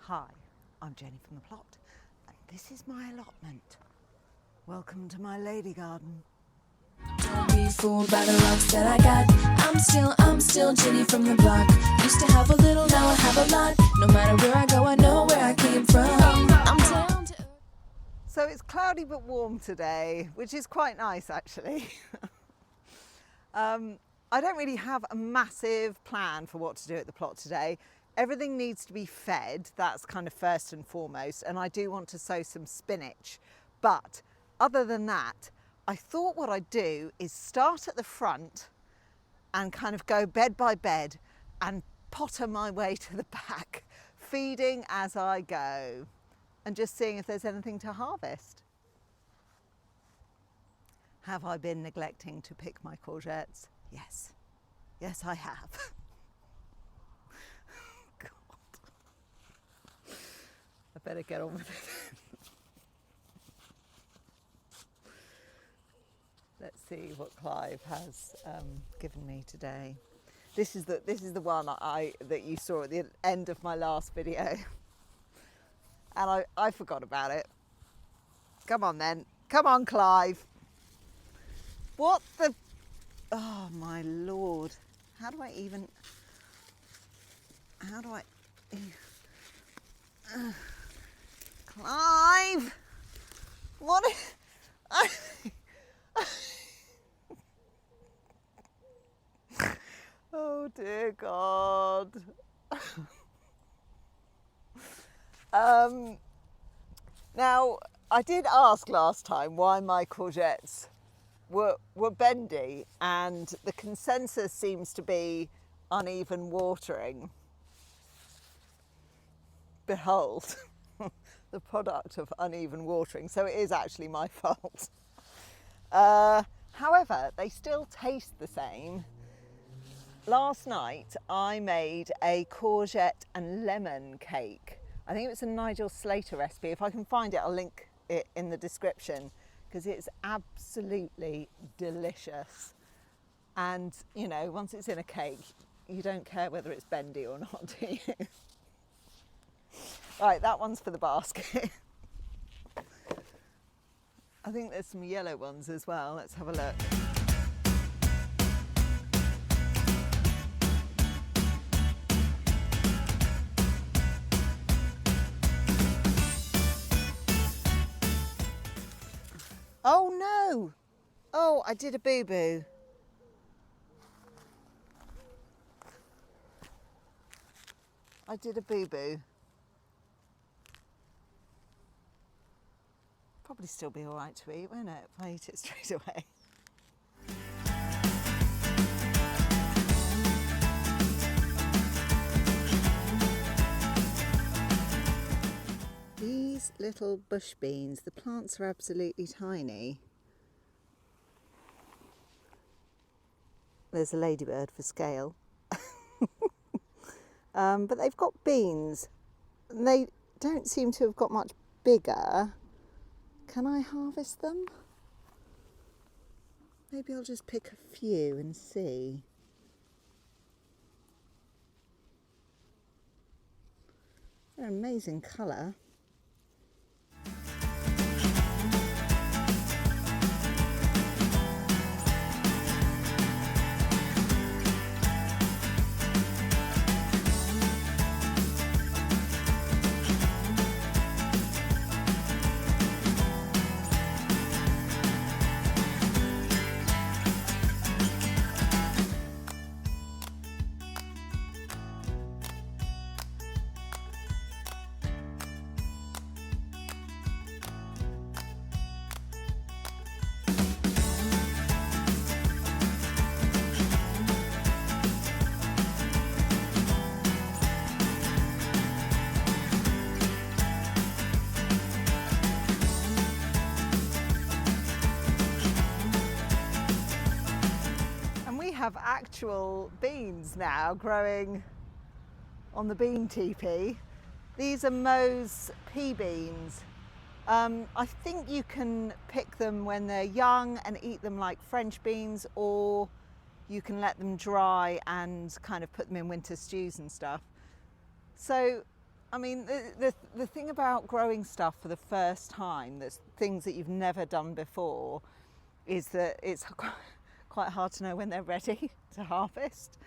Hi, I'm Jenny from the plot, and this is my allotment. Welcome to my lady garden. Don't be fooled by the rocks that I got. I'm still Jenny from the block. Used to have a little, now I have a lot. No matter where I go, I know where I came from. I'm down to earth. So it's cloudy but warm today, which is quite nice actually. I don't really have a massive plan for what to do at the plot today. Everything needs to be fed, that's kind of first and foremost, and I do want to sow some spinach. But other than that, I thought what I'd do is start at the front and kind of go bed by bed and potter my way to the back, feeding as I go and just seeing if there's anything to harvest. Have I been neglecting to pick my courgettes? Yes. Yes, I have. God. I better get on with it. Let's see what Clive has given me today. This is the one that you saw at the end of my last video, and I forgot about it. Come on then, come on, Clive. What the? Oh my lord! How do I? Clive, what? Oh dear God. Now, I did ask last time why my courgettes were bendy, and the consensus seems to be uneven watering. Behold, the product of uneven watering. So it is actually my fault. However, they still taste the same. Last night I made a courgette and lemon cake. I think it was a Nigel Slater recipe. If I can find it, I'll link it in the description, because it's absolutely delicious. And you know, once it's in a cake, you don't care whether it's bendy or not, do you? Right, that one's for the basket. I think there's some yellow ones as well. Let's have a look. Oh no! Oh, I did a boo-boo. I did a boo-boo. Probably still be all right to eat, won't it, if I eat it straight away? These little bush beans, the plants are absolutely tiny. There's a ladybird for scale. But they've got beans. And they don't seem to have got much bigger. Can I harvest them? Maybe I'll just pick a few and see. They're an amazing colour. Have actual beans now growing on the bean teepee. These are Moe's pea beans. I think you can pick them when they're young and eat them like French beans, or you can let them dry and kind of put them in winter stews and stuff. So I mean, the thing about growing stuff for the first time, that's things that you've never done before, is that it's quite hard to know when they're ready to harvest.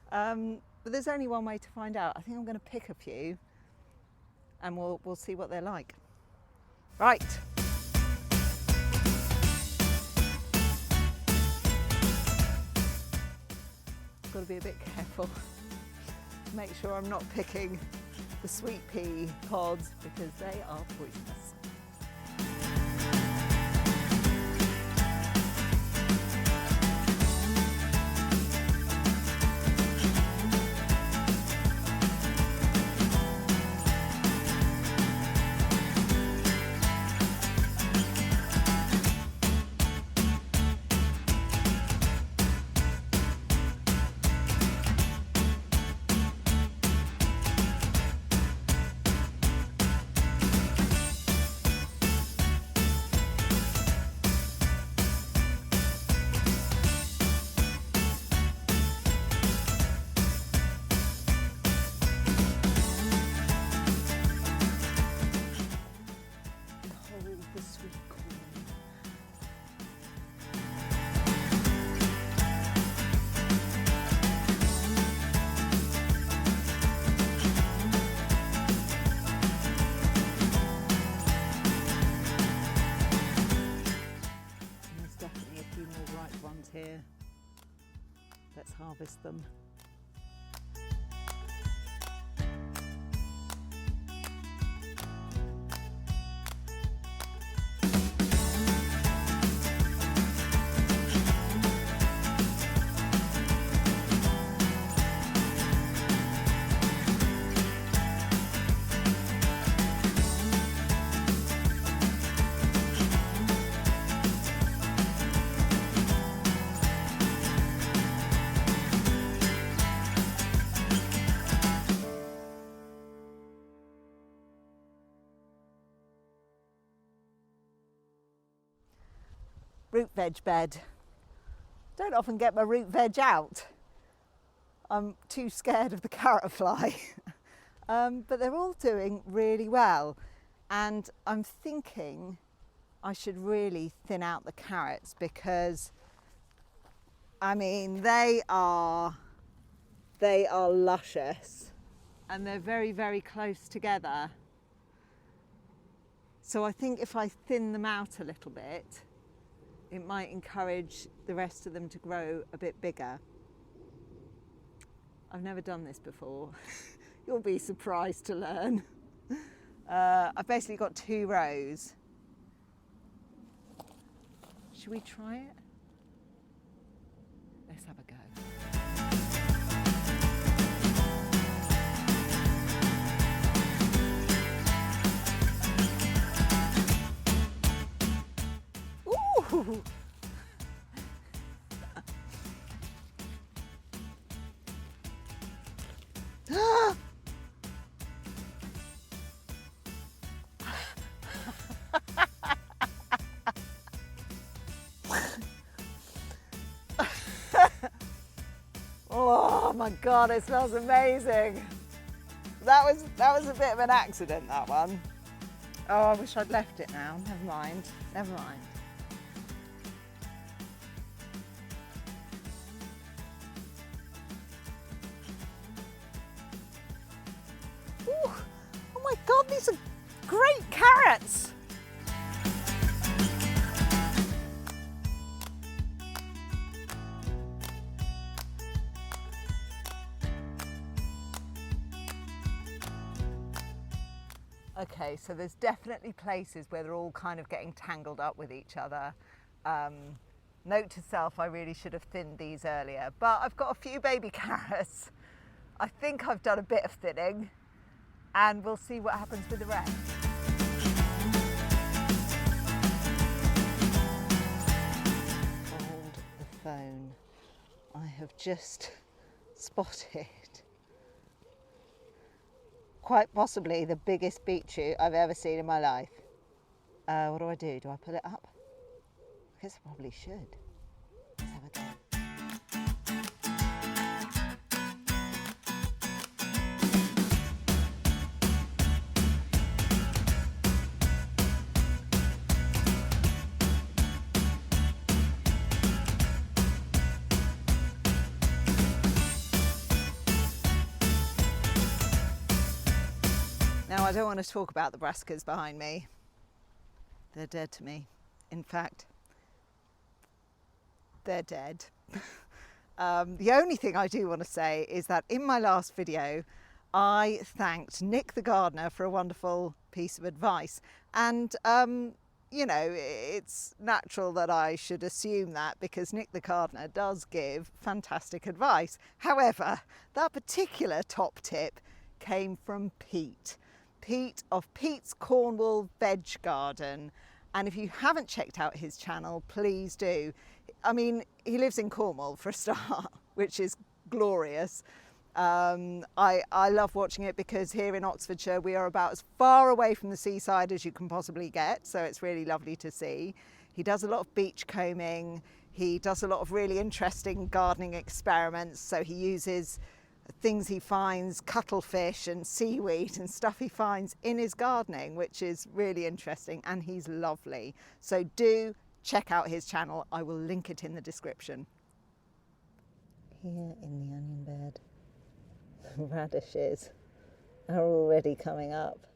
But there's only one way to find out. I think I'm going to pick a few and we'll see what they're like. Right. Got to be a bit careful. Make sure I'm not picking the sweet pea pods because they are poisonous. Here, let's harvest them. Root veg bed. Don't often get my root veg out. I'm too scared of the carrot fly. But they're all doing really well. And I'm thinking I should really thin out the carrots because, I mean, they are luscious and they're very, very close together. So I think if I thin them out a little bit, it might encourage the rest of them to grow a bit bigger. I've never done this before. You'll be surprised to learn. I've basically got 2 rows. Should we try it? Let's have a go. Ooh! Oh my God, it smells amazing. That was a bit of an accident, that one. Oh, I wish I'd left it now. Never mind. Never mind. Ooh, oh my God, these are great carrots. Okay, so there's definitely places where they're all kind of getting tangled up with each other. Note to self, I really should have thinned these earlier, but I've got a few baby carrots. I think I've done a bit of thinning and we'll see what happens with the rest. Hold the phone. I have just spotted quite possibly the biggest beetroot I've ever seen in my life. What do? Do I pull it up? I guess I probably should. Let's have a go. Now, I don't want to talk about the brassicas behind me. They're dead to me. In fact, they're dead. The only thing I do want to say is that in my last video, I thanked Nick the gardener for a wonderful piece of advice. And, you know, it's natural that I should assume that because Nick the gardener does give fantastic advice. However, that particular top tip came from Pete. Pete of Pete's Cornwall Veg Garden. And if you haven't checked out his channel, please do. I mean, he lives in Cornwall for a start, which is glorious. I love watching it because here in Oxfordshire we are about as far away from the seaside as you can possibly get, so it's really lovely to see. He does a lot of beach combing, he does a lot of really interesting gardening experiments, so he uses things he finds, cuttlefish and seaweed and stuff he finds in his gardening, which is really interesting, and he's lovely. So do check out his channel, I will link it in the description. Here in the onion bed, radishes are already coming up.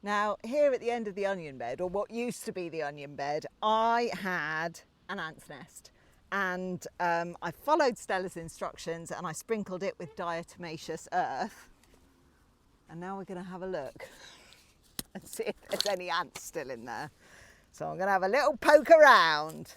Now, here at the end of the onion bed, or what used to be the onion bed, I had an ant's nest. And I followed Stella's instructions and I sprinkled it with diatomaceous earth. And now we're going to have a look and see if there's any ants still in there. So I'm going to have a little poke around.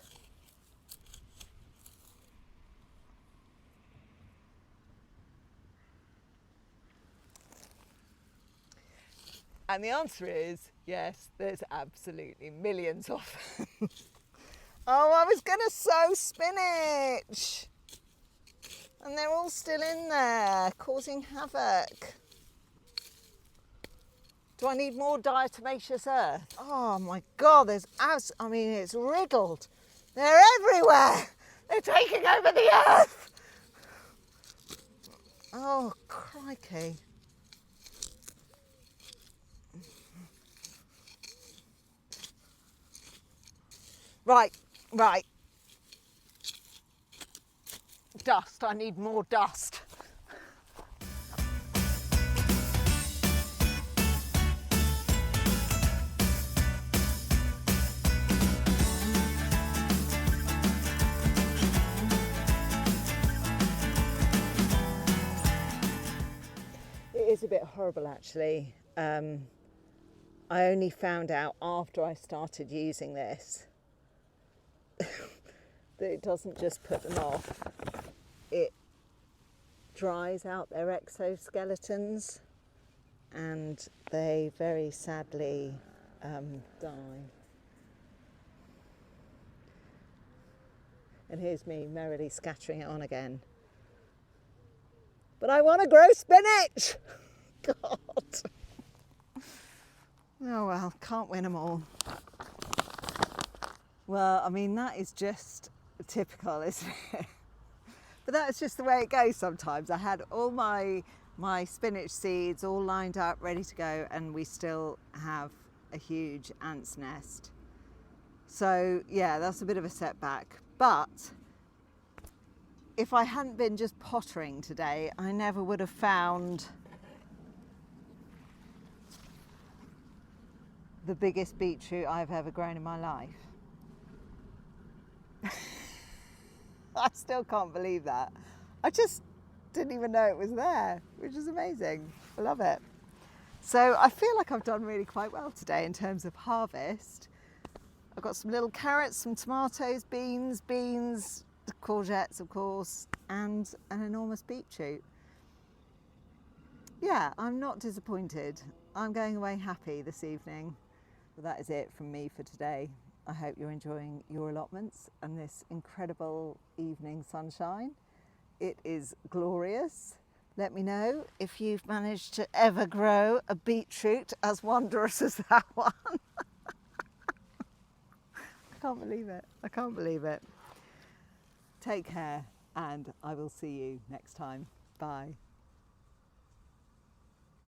And the answer is yes, there's absolutely millions of them. Oh, I was going to sow spinach. And they're all still in there, causing havoc. Do I need more diatomaceous earth? Oh my God, I mean, it's riddled. They're everywhere. They're taking over the earth. Oh, crikey. Right. Dust, I need more dust. It is a bit horrible actually. I only found out after I started using this that it doesn't just put them off, it dries out their exoskeletons and they very sadly die. And here's me merrily scattering it on again. But I want to grow spinach! God. Oh well, can't win them all. Well, I mean, that is just typical, isn't it? But that's just the way it goes sometimes. I had all my spinach seeds all lined up, ready to go, and we still have a huge ant's nest. So yeah, that's a bit of a setback. But if I hadn't been just pottering today, I never would have found the biggest beetroot I've ever grown in my life. I still can't believe that. I just didn't even know it was there, which is amazing. I love it. So I feel like I've done really quite well today in terms of harvest. I've got some little carrots, some tomatoes, beans, courgettes of course, and an enormous beetroot. Yeah, I'm not disappointed. I'm going away happy this evening. Well, that is it from me for today. I hope you're enjoying your allotments and this incredible evening sunshine. It is glorious. Let me know if you've managed to ever grow a beetroot as wondrous as that one. I can't believe it. I can't believe it. Take care and I will see you next time. Bye.